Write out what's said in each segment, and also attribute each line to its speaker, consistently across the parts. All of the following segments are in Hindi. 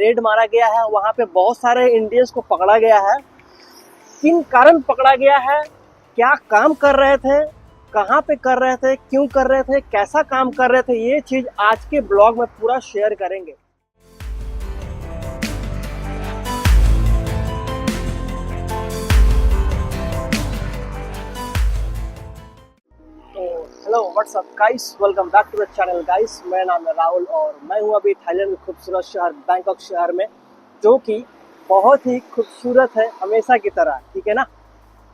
Speaker 1: रेड मारा गया है, वहाँ पे बहुत सारे इंडियंस को पकड़ा गया है। किन कारण पकड़ा गया है, क्या काम कर रहे थे, कहाँ पे कर रहे थे, क्यों कर रहे थे, कैसा काम कर रहे थे, ये चीज़ आज के ब्लॉग में पूरा शेयर करेंगे। Hello what's up guys, welcome back to the channel guys. मेरा नाम है राहुल और मैं हूँ अभी थाईलैंड में खूबसूरत शहर बैंकॉक शहर में, जो कि बहुत ही खूबसूरत है हमेशा की तरह, ठीक है ना।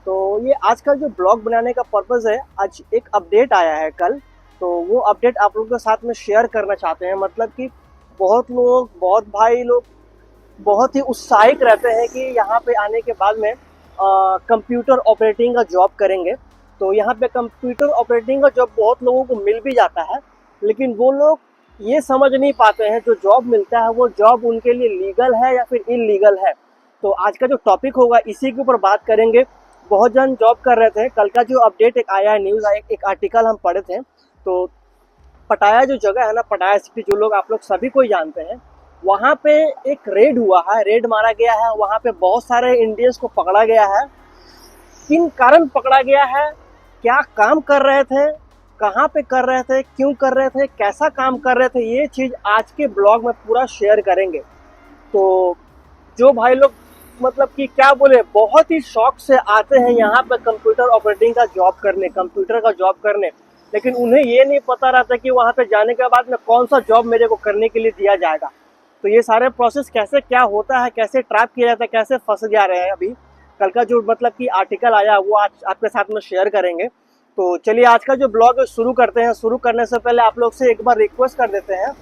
Speaker 1: तो ये आज का जो ब्लॉग बनाने का पर्पज़ है, आज एक अपडेट आया है कल, तो वो अपडेट आप लोगों के साथ में शेयर करना चाहते हैं। मतलब कि बहुत लोग, बहुत भाई लोग बहुत ही उत्साहित रहते हैं कि यहाँ पे आने के बाद में कंप्यूटर ऑपरेटिंग का जॉब करेंगे। तो यहाँ पे कंप्यूटर ऑपरेटिंग का जॉब बहुत लोगों को मिल भी जाता है, लेकिन वो लोग ये समझ नहीं पाते हैं जो जॉब मिलता है वो जॉब उनके लिए लीगल है या फिर इलीगल है। तो आज का जो टॉपिक होगा इसी के ऊपर बात करेंगे। बहुत जन जॉब कर रहे थे, कल का जो अपडेट एक आया है, न्यूज़ आया, एक आर्टिकल हम पढ़े थे। तो पटाया जो जगह है ना, पटाया सिटी, जो लोग आप लोग सभी कोई जानते हैं, वहाँ पे एक रेड हुआ है, रेड मारा गया है। वहाँ पे बहुत सारे इंडियंस को पकड़ा गया है। किन कारण पकड़ा गया है, क्या काम कर रहे थे, कहाँ पे कर रहे थे, क्यों कर रहे थे, कैसा काम कर रहे थे, ये चीज़ आज के ब्लॉग में पूरा शेयर करेंगे। तो जो भाई लोग मतलब कि क्या बोले, बहुत ही शौक से आते हैं यहाँ पे कंप्यूटर ऑपरेटिंग का जॉब करने, कंप्यूटर का जॉब करने, लेकिन उन्हें ये नहीं पता रहता कि वहाँ पे जाने के बाद में कौन सा जॉब मेरे को करने के लिए दिया जाएगा। तो ये सारे प्रोसेस कैसे क्या होता है, कैसे ट्रैप किया जाता है, कैसे फंस जा रहे हैं अभी। कल का जो मतलब कि आर्टिकल आया वो आज आपके साथ में शेयर करेंगे। तो चलिए आज का जो ब्लॉग शुरू करते हैं। शुरू करने से पहले आप लोग से एक बार रिक्वेस्ट कर देते हैं,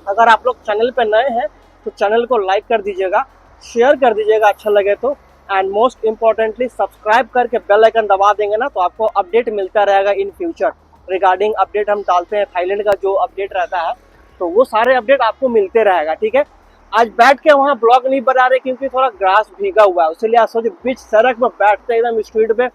Speaker 1: अगर आप लोग चैनल पे नए हैं तो चैनल को लाइक कर दीजिएगा, शेयर कर दीजिएगा अच्छा लगे तो, एंड मोस्ट इम्पॉर्टेंटली सब्सक्राइब करके बेल आइकन दबा देंगे ना, तो आपको अपडेट मिलता रहेगा इन फ्यूचर। रिगार्डिंग अपडेट हम डालते हैं, थाईलैंड का जो अपडेट रहता है तो वो सारे अपडेट आपको मिलते रहेगा, ठीक है। आज बैठ के वहाँ ब्लॉग नहीं बना रहे क्योंकि थोड़ा ग्रास भीगा हुआ है, इसलिए आज सोचे बीच सड़क में बैठते हैं, एकदम स्ट्रीट पे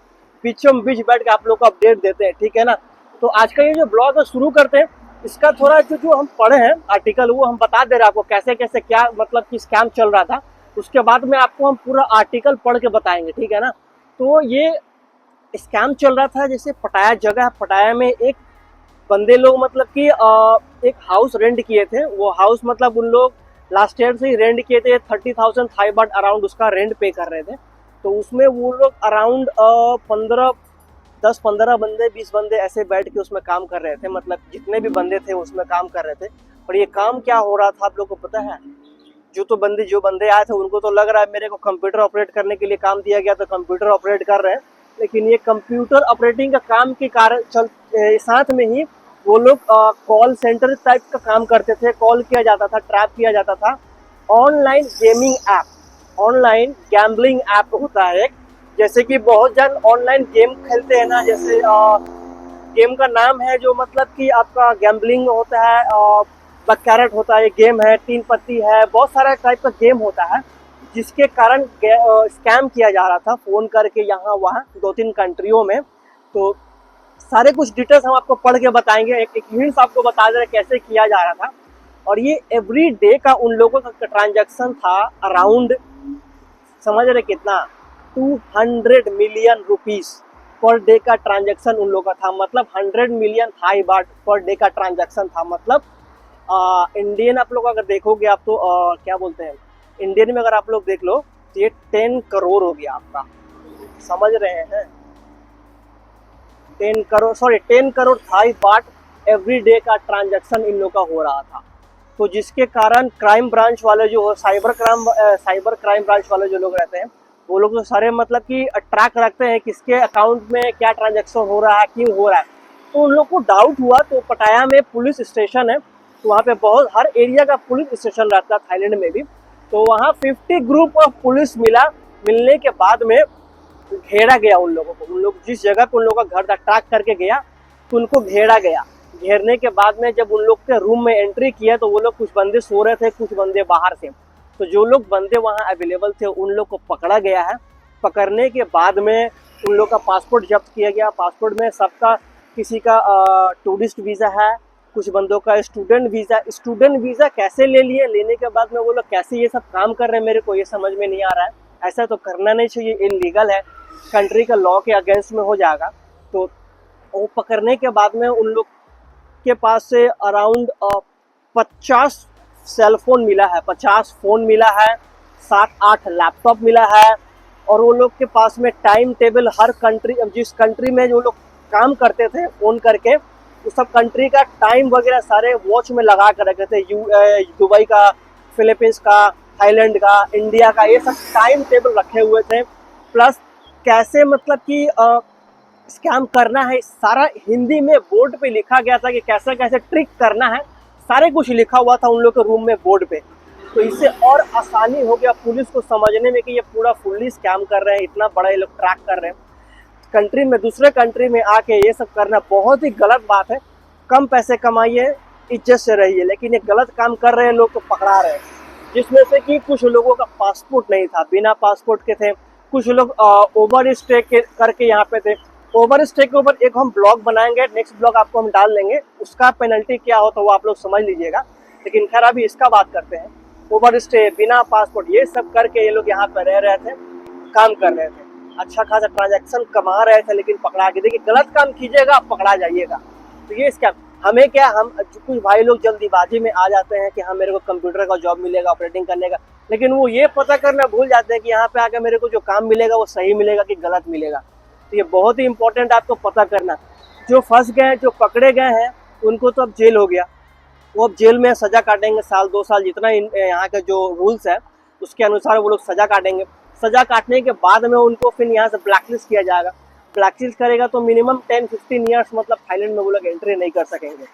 Speaker 1: बीचों बीच बैठ के आप लोग को अपडेट देते हैं, ठीक है ना। तो आज का ये जो ब्लॉग है शुरू करते हैं। इसका थोड़ा जो हम पढ़े हैं आर्टिकल, वो हम बता दे रहे हैं आपको कैसे कैसे क्या मतलब कि स्कैम चल रहा था। उसके बाद में आपको हम पूरा आर्टिकल पढ़ के बताएंगे, ठीक है ना। तो ये स्कैम चल रहा था, जैसे पटाया जगह है, पटाया में एक बंदे लोग मतलब कि एक हाउस रेंट किए थे। वो हाउस मतलब उन लोग लास्ट ईयर से ही रेंट किए थे, 30,000 थाई बाट अराउंड उसका रेंट पे कर रहे थे। तो उसमें वो लोग अराउंड 10-15 बंदे, 20 बंदे ऐसे बैठ के उसमें काम कर रहे थे। मतलब जितने भी बंदे थे उसमें काम कर रहे थे। और ये काम क्या हो रहा था आप लोगों को पता है? जो बंदे आए थे उनको तो लग रहा है मेरे को कंप्यूटर ऑपरेट करने के लिए काम दिया गया, तो कंप्यूटर ऑपरेट कर रहे हैं। लेकिन ये कंप्यूटर ऑपरेटिंग का काम के कारण साथ में ही वो लोग कॉल सेंटर टाइप का काम करते थे। कॉल किया जाता था, ट्रैप किया जाता था। Online gaming app, online gambling app होता है एक, जैसे कि बहुत जन ऑनलाइन गेम खेलते हैं ना, जैसे गेम का नाम है जो मतलब कि आपका गैम्बलिंग होता है, बकैरट होता है, ये गेम है, 3 पत्ती है, बहुत सारा टाइप का गेम होता है, जिसके कारण स्कैम किया जा रहा था फ़ोन करके यहाँ वहाँ 2-3 कंट्रियों में। तो सारे कुछ डिटेल्स हम आपको पढ़ के बताएंगे, एक हिंट्स आपको बता दे रहे कैसे किया जा रहा था। और ये एवरी डे का उन लोगों का ट्रांजैक्शन था अराउंड, समझ रहे कितना, 200 मिलियन रुपीस पर डे का ट्रांजैक्शन उन लोगों का था। मतलब 100 मिलियन थाई बाट पर डे का ट्रांजैक्शन था। मतलब इंडियन आप लोग अगर देखोगे आप तो क्या बोलते हैं, इंडियन में अगर आप लोग देख लो तो ये 10 करोड़ हो गया आपका, समझ रहे हैं। 10 crore Thai baht every day का ट्रांजैक्शन इन लोग का हो रहा था। तो जिसके कारण क्राइम ब्रांच वाले जो साइबर क्राइम ब्रांच वाले जो लोग रहते हैं, वो लोग तो सारे मतलब कि ट्रैक रखते हैं किसके अकाउंट में क्या ट्रांजैक्शन हो रहा है, क्यों हो रहा है। तो उन लोग को डाउट हुआ, तो पटाया में पुलिस स्टेशन है, तो वहाँ पे बहुत हर एरिया का पुलिस स्टेशन रहता है थाईलैंड में भी। तो वहाँ 50 ग्रुप ऑफ पुलिस मिलने के बाद में घेरा गया उन लोगों को। उन लोग जिस जगह पे उन लोगों का घर था ट्रैक करके गया, तो उनको घेरा गया। घेरने के बाद में जब उन लोग के रूम में एंट्री किया तो वो लोग, कुछ बंदे सो रहे थे, कुछ बंदे बाहर थे। तो जो लोग बंदे वहाँ अवेलेबल थे उन लोग को पकड़ा गया है। पकड़ने के बाद में उन लोग का पासपोर्ट जब्त किया गया। पासपोर्ट में सबका, किसी का टूरिस्ट वीज़ा है, कुछ बंदों का स्टूडेंट वीज़ा कैसे ले लिए, लेने के बाद में वो लोग कैसे ये सब काम कर रहे हैं, मेरे को ये समझ में नहीं आ रहा है। ऐसा तो करना नहीं चाहिए, इलीगल है, कंट्री का लॉ के अगेंस्ट में हो जाएगा। तो वो पकड़ने के बाद में उन लोग के पास से अराउंड 50 सेलफोन मिला है, 50 फ़ोन मिला है, 7-8 लैपटॉप मिला है। और वो लोग के पास में टाइम टेबल हर कंट्री, जिस कंट्री में जो लोग काम करते थे फ़ोन करके, उस सब कंट्री का टाइम वगैरह सारे वॉच में लगा कर रखे थे। दुबई का, फिलीपींस का, थाईलैंड का, इंडिया का, ये सब टाइम टेबल रखे हुए थे। प्लस कैसे मतलब कि स्कैम करना है, सारा हिंदी में बोर्ड पे लिखा गया था कि कैसे कैसे ट्रिक करना है, सारे कुछ लिखा हुआ था उन लोग के रूम में बोर्ड पे। तो इससे और आसानी हो गया पुलिस को समझने में कि ये पूरा फुल्ली स्कैम कर रहे हैं, इतना बड़ा ये लोग ट्रैक कर रहे हैं। कंट्री में, दूसरे कंट्री में आके ये सब करना बहुत ही गलत बात है। कम पैसे कमाइए, इज्जत से रहिए, लेकिन ये गलत काम कर रहे हैं लोग तो पकड़ा रहे हैं। जिसमें से कि कुछ लोगों का पासपोर्ट नहीं था, बिना पासपोर्ट के थे। कुछ लोग ओवर स्टे करके यहाँ पे थे। ओवर स्टे के ऊपर एक हम ब्लॉग बनाएंगे, नेक्स्ट ब्लॉग आपको हम डाल देंगे, उसका पेनल्टी क्या हो तो वो आप लोग समझ लीजिएगा। लेकिन खैर अभी इसका बात करते हैं। ओवर स्टे, बिना पासपोर्ट, ये सब करके ये लोग यहाँ पे रह रहे थे, काम कर रहे थे, अच्छा खासा ट्रांजैक्शन कमा रहे थे, लेकिन पकड़ा के। देखिए, गलत काम कीजिएगा आप पकड़ा जाइएगा। तो ये स्कैम, हमें क्या, हम कुछ भाई लोग जल्दीबाजी में आ जाते हैं कि हाँ मेरे को कंप्यूटर का जॉब मिलेगा ऑपरेटिंग करने का, लेकिन वो ये पता करना भूल जाते हैं कि यहाँ पे आकर मेरे को जो काम मिलेगा वो सही मिलेगा कि गलत मिलेगा। तो ये बहुत ही इंपॉर्टेंट आपको पता करना। जो फंस गए, जो पकड़े गए हैं, उनको तो अब जेल हो गया, वो अब जेल में सज़ा काटेंगे, 1-2 साल, जितना यहाँ के जो रूल्स है उसके अनुसार वो लोग सज़ा काटेंगे। सज़ा काटने के बाद में उनको फिर यहाँ से ब्लैकलिस्ट किया जाएगा। ब्लैकलिस्ट करेगा तो मिनिमम 10-15 ईयर्स मतलब थाईलैंड में वो लोग एंट्री नहीं कर सकेंगे।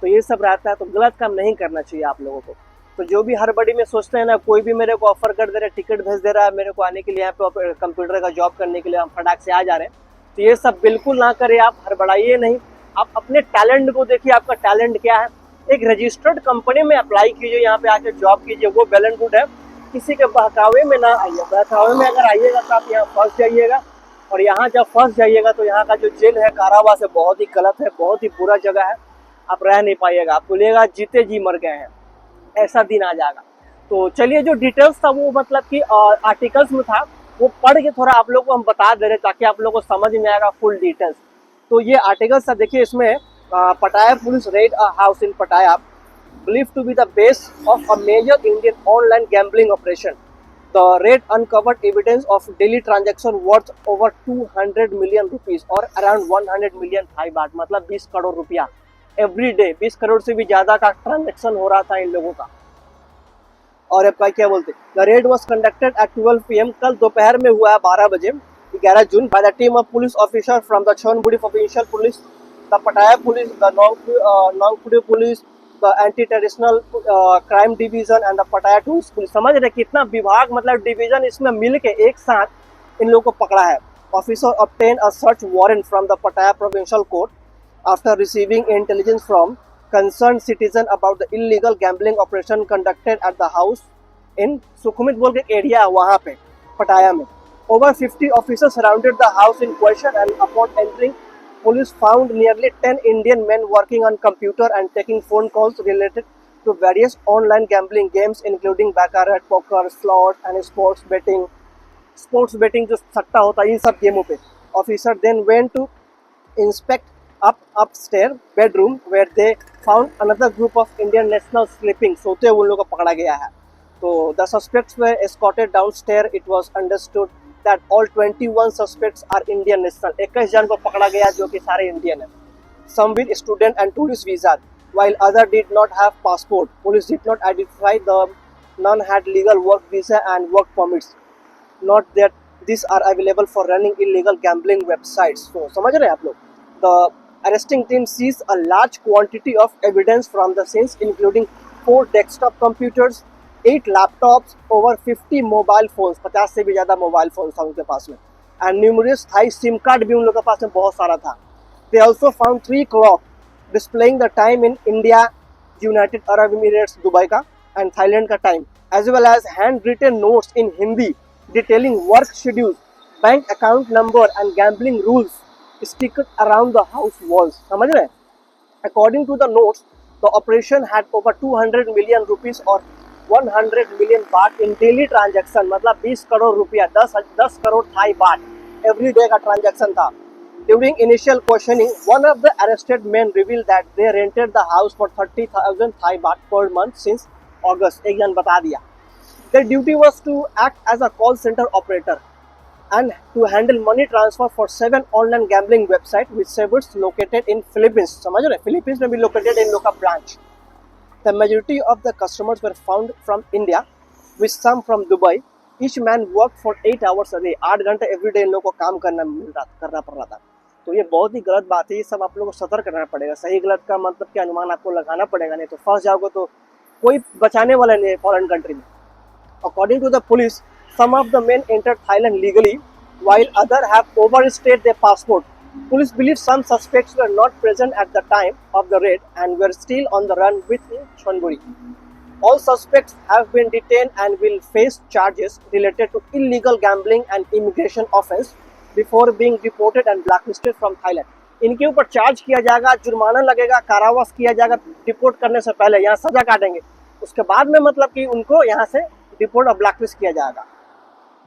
Speaker 1: तो ये सब रहता है, तो गलत काम नहीं करना चाहिए आप लोगों को। तो जो भी हड़बड़ी में सोचते हैं ना, कोई भी मेरे को ऑफर कर दे रहा है, टिकट भेज दे रहा है मेरे को आने के लिए, यहाँ पे कंप्यूटर का जॉब करने के लिए, हम फटाक से आ जा रहे हैं, तो ये सब बिल्कुल ना करें, आप हड़बड़ाइए नहीं। आप अपने टैलेंट को देखिए, आपका टैलेंट क्या है। एक रजिस्टर्ड कंपनी में अप्लाई कीजिए, यहाँ पे आके जॉब कीजिए, वो वेल एंड गुड है। किसी के बहकावे में ना आइए, बहकावे में अगर आइएगा तो आप यहाँ फंस जाइएगा। और यहाँ जब फंस जाइएगा तो यहाँ का जो जेल है, कारावास है, बहुत ही गलत है, बहुत ही बुरा जगह है, आप रह नहीं पाइएगा। आप बोलिएगा जीते जी मर गए हैं, ऐसा दिन आ जाएगा। तो चलिए, जो डिटेल्स था वो मतलब कि आर्टिकल्स में था, वो पढ़ के थोड़ा आप लोग को हम बता दे रहे ताकि आप लोगों को समझ में आएगा फुल डिटेल्स। तो ये आर्टिकल्स था, देखिए इसमें पटाया police red a house in पटाया believed to be the base of a major Indian online gambling operation. The raid uncovered evidence of daily transaction worth over 200 million rupees और around 100 million Thai baht, मतलब 20 करोड़ रुपया एवरी डे। 20 करोड़ से भी ज़्यादा का ट्रांजेक्शन हो रहा था इन लोगों का। और अब क्या बोलते, the red was conducted at 12 PM, कल दोपहर में हुआ है 12 बजे, 11 जून, by the team of police officer from the Chonburi provincial police, the Pattaya police, the Nongprue police, the anti terrorist crime division and the Pattaya tourist police. समझ रहे कितना विभाग, मतलब डिवीजन इसमें मिल के एक साथ इन लोगों को पकड़ा है। Officer obtain a search warrant from the Pattaya provincial court after receiving intelligence from concerned citizen about the illegal gambling operation conducted at the house in Sukhmeet बोल के एरिया है वहाँ पे पटाया में। Over 50 officers surrounded the house in question and upon entering, police found nearly 10 Indian men working on computer and taking phone calls related to various online gambling games including baccarat, poker, slot and sports betting। Sports betting जो सट्टा होता है इन सब गेमों पे। Officer then went to inspect upstairs bedroom where they found another group of Indian nationals sleeping, सोते हुए उन लोगों को पकड़ा गया है। तो the suspects were escorted downstairs. It was understood that all 21 suspects are Indian national। 21 जन को पकड़ा गया जो कि सारे इंडियन हैं। Some with student and tourist visa, while other did not have passport. Police did not identify the none had legal work visa and work permits. Not that these are available for running illegal gambling websites। तो समझ रहे हैं आप लोग। The arresting team seized a large quantity of evidence from the scenes, including 4 desktop computers, 8 laptops, over 50 mobile phones, 50 से भी ज़्यादा मोबाइल फोन था उनके पास में, and numerous Thai SIM card भी उन लोगों के पास में बहुत सारा था। They also found 3 clocks displaying the time in India, United Arab Emirates, Dubai का and Thailand का time, as well as handwritten notes in Hindi detailing work schedules, bank account number and gambling rules stickered around the house walls। समझ रहे हैं? According to the notes, The operation had over 200 million rupees or 100 million baht in daily transaction, मतलब 20 करोड़ रुपया, 10 crore Thai baht every day का ट्रांजैक्शन था. During initial questioning, one of the arrested men revealed that they rented the house for 30,000 Thai baht per month since August. एक जन बता दिया. Their duty was to act as a call center operator and to handle money transfer for 7 online gambling websites with servers located in Philippines. समझ रहे? Philippines में भी located in local branch. The majority of the customers were found from India, with some from Dubai. Each man worked for 8 hours a day. 8 घंटे every day इन लोगों को काम करना पड़ रहा था. तो ये बहुत ही गलत बात है. ये सब आप लोगों को सतर्क रहना पड़ेगा. सही गलत का मतलब क्या अनुमान आपको लगाना पड़ेगा, नहीं तो फंस जाओगे तो कोई बचाने वाला नहीं है फॉरेन कंट्री में. According to the police, some of the men entered Thailand legally, while others have overstayed their passport. Police believe some suspects were not present at the time of the raid and were still on the run within Chonburi. All suspects have been detained and will face charges related to illegal gambling and immigration offence before being deported and blacklisted from Thailand. इनके ऊपर चार्ज किया जाएगा, जुर्माना लगेगा, कारावास किया जाएगा. डिपोर्ट करने से पहले यहाँ सजा काटेंगे, उसके बाद में मतलब कि उनको यहाँ से डिपोर्ट और ब्लैकलिस्ट किया जाएगा.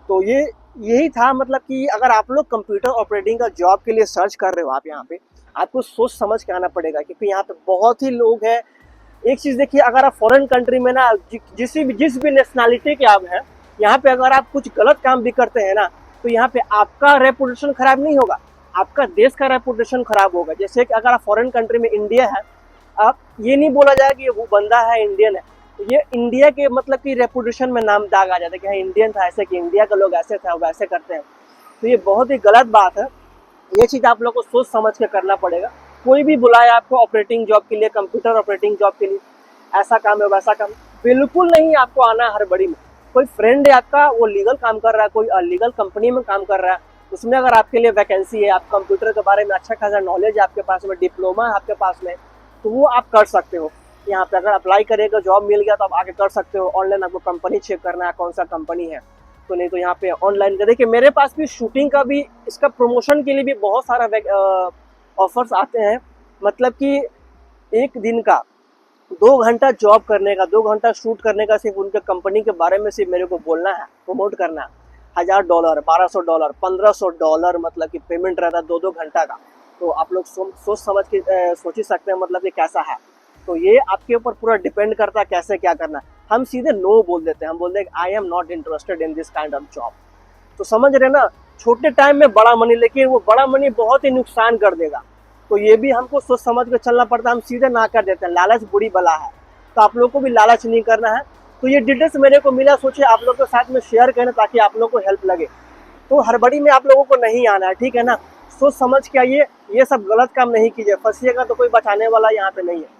Speaker 1: तो ये यही था. मतलब कि अगर आप लोग कंप्यूटर ऑपरेटिंग का जॉब के लिए सर्च कर रहे हो, आप यहाँ पे आपको सोच समझ के आना पड़ेगा, क्योंकि यहाँ पे बहुत ही लोग हैं. एक चीज़ देखिए, अगर आप फॉरेन कंट्री में ना जिस भी नेशनलिटी के आप हैं, यहाँ पे अगर आप कुछ गलत काम भी करते हैं ना, तो यहाँ पे आपका रेपुटेशन खराब नहीं होगा, आपका देश का रेपुटेशन खराब होगा. जैसे कि अगर आप फॉरेन कंट्री में इंडिया है, आप ये नहीं बोला जाए कि वो बंदा है इंडियन है, तो ये इंडिया के मतलब कि रेपुटेशन में नाम दाग आ जाता है कि हाँ इंडियन था, ऐसे कि इंडिया के लोग ऐसे थे, वैसे करते हैं. तो ये बहुत ही गलत बात है. ये चीज़ आप लोग को सोच समझ के करना पड़ेगा. कोई भी बुलाए आपको ऑपरेटिंग जॉब के लिए, कंप्यूटर ऑपरेटिंग जॉब के लिए, ऐसा काम है वैसा काम, बिल्कुल नहीं आपको आना है हड़बड़ी में. कोई फ्रेंड है आपका, वो लीगल काम कर रहा है, कोई अलीगल कंपनी में काम कर रहा है, उसमें अगर आपके लिए वैकेंसी है, आप कंप्यूटर के बारे में अच्छा खासा नॉलेज है आपके पास में, डिप्लोमा है आपके पास में, तो वो आप कर सकते हो. यहाँ पे अगर अप्लाई करेगा, जॉब मिल गया तो आप आगे कर सकते हो. ऑनलाइन आपको कंपनी चेक करना है कौन सा कंपनी है, तो नहीं तो यहाँ पे ऑनलाइन का देखिए. मेरे पास भी शूटिंग का भी, इसका प्रमोशन के लिए भी बहुत सारा ऑफर्स आते हैं. मतलब कि एक दिन का 2 घंटा जॉब करने का, 2 घंटा शूट करने का, सिर्फ उनके कंपनी के बारे में सिर्फ मेरे को बोलना है, प्रमोट करना है. $1000, $1200, $1500 मतलब कि पेमेंट रहता है 2-2 घंटा का. तो आप लोग सोच समझ के सोच ही सकते हैं मतलब ये कैसा है. तो ये आपके ऊपर पूरा डिपेंड करता है कैसे क्या करना है. हम सीधे नो बोल देते हैं, हम बोलते हैं I am not interested in this kind of job. तो समझ रहे ना, छोटे टाइम में बड़ा मनी, लेकिन वो बड़ा मनी बहुत ही नुकसान कर देगा. तो ये भी हमको सोच समझ के चलना पड़ता है. हम सीधे ना कर देते हैं. लालच बुरी बला है, तो आप लोग को भी लालच नहीं करना है. तो ये डिटेल्स मेरे को मिला, सोचे आप लोग के साथ में शेयर करें ताकि आप लोग को हेल्प लगे. तो हड़बड़ी में आप लोगों को नहीं आना है, ठीक है ना. सोच समझ के आइए, ये सब गलत काम नहीं कीजिए. फंसिएगा तो कोई बचाने वाला यहाँ पे नहीं है.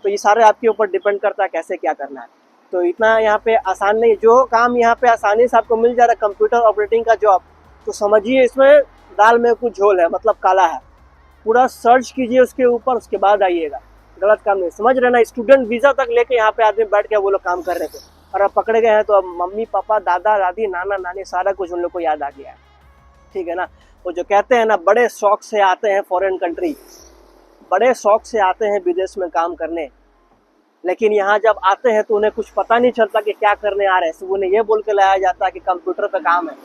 Speaker 1: तो ये सारे आपके ऊपर डिपेंड करता है कैसे क्या करना है. तो इतना यहाँ पे आसान नहीं. जो काम यहाँ पे आसानी से आपको मिल जा रहा है कंप्यूटर ऑपरेटिंग का जॉब, तो समझिए इसमें दाल में कुछ झोल है, मतलब काला है. पूरा सर्च कीजिए उसके ऊपर, उसके बाद आइएगा. गलत काम नहीं. समझ रहे ना, स्टूडेंट वीज़ा तक लेके यहाँ पे आदमी बैठ के वो लोग काम कर रहे थे, और अब पकड़े गए हैं तो अब मम्मी पापा, दादा दादी, नाना नानी, सारा कुछ उन लोग को याद आ गया है. ठीक है ना. वो जो कहते हैं ना, बड़े शौक से आते हैं फॉरेन कंट्री, बड़े शौक से आते हैं विदेश में काम करने, लेकिन यहाँ जब आते हैं तो उन्हें कुछ पता नहीं चलता कि क्या करने आ रहे हैं. सिर्फ उन्हें ये बोल के लाया जाता है कि कंप्यूटर पे काम है.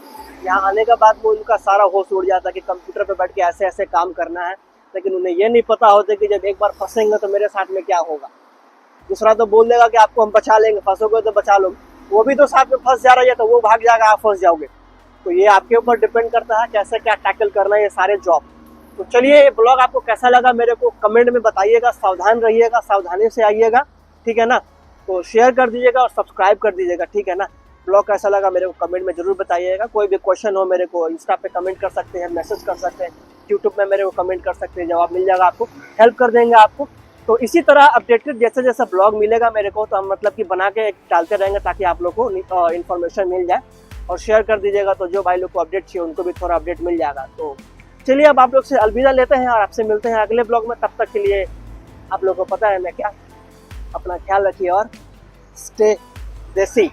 Speaker 1: यहाँ आने के बाद वो उनका सारा होश उड़ जाता है कि कंप्यूटर पे बैठ के ऐसे ऐसे काम करना है, लेकिन उन्हें ये नहीं पता होता कि जब एक बार फंसेंगे तो मेरे साथ में क्या होगा. दूसरा तो बोल देगा कि आपको हम बचा लेंगे, फंसोगे तो बचा लोगे, वो भी तो साथ में फंस जा रहा है, तो वो भाग जाएगा, आप फंस जाओगे. तो ये आपके ऊपर डिपेंड करता है कैसे क्या टैकल करना है ये सारे जॉब. तो चलिए, ये ब्लॉग आपको कैसा लगा मेरे को कमेंट में बताइएगा. सावधान रहिएगा, सावधानी से आइएगा, ठीक है ना. तो शेयर कर दीजिएगा और सब्सक्राइब कर दीजिएगा, ठीक है ना. ब्लॉग कैसा लगा मेरे को कमेंट में जरूर बताइएगा. कोई भी क्वेश्चन हो मेरे को इंस्टा पे कमेंट कर सकते हैं, मैसेज कर सकते हैं, यूट्यूब में मेरे को कमेंट कर सकते हैं, जवाब मिल जाएगा आपको, हेल्प कर देंगे आपको. तो इसी तरह अपडेटेड जैसे जैसा ब्लॉग मिलेगा मेरे को, तो हम मतलब कि बना के डालते रहेंगे ताकि आप लोग को इन्फॉर्मेशन मिल जाए. और शेयर कर दीजिएगा, तो जो भाई लोग को अपडेट चाहिए उनको भी थोड़ा अपडेट मिल जाएगा. तो चलिए, अब आप लोग से अलविदा लेते हैं और आपसे मिलते हैं अगले ब्लॉग में. तब तक के लिए आप लोग को पता है मैं क्या, अपना ख्याल रखिए और स्टे देसी.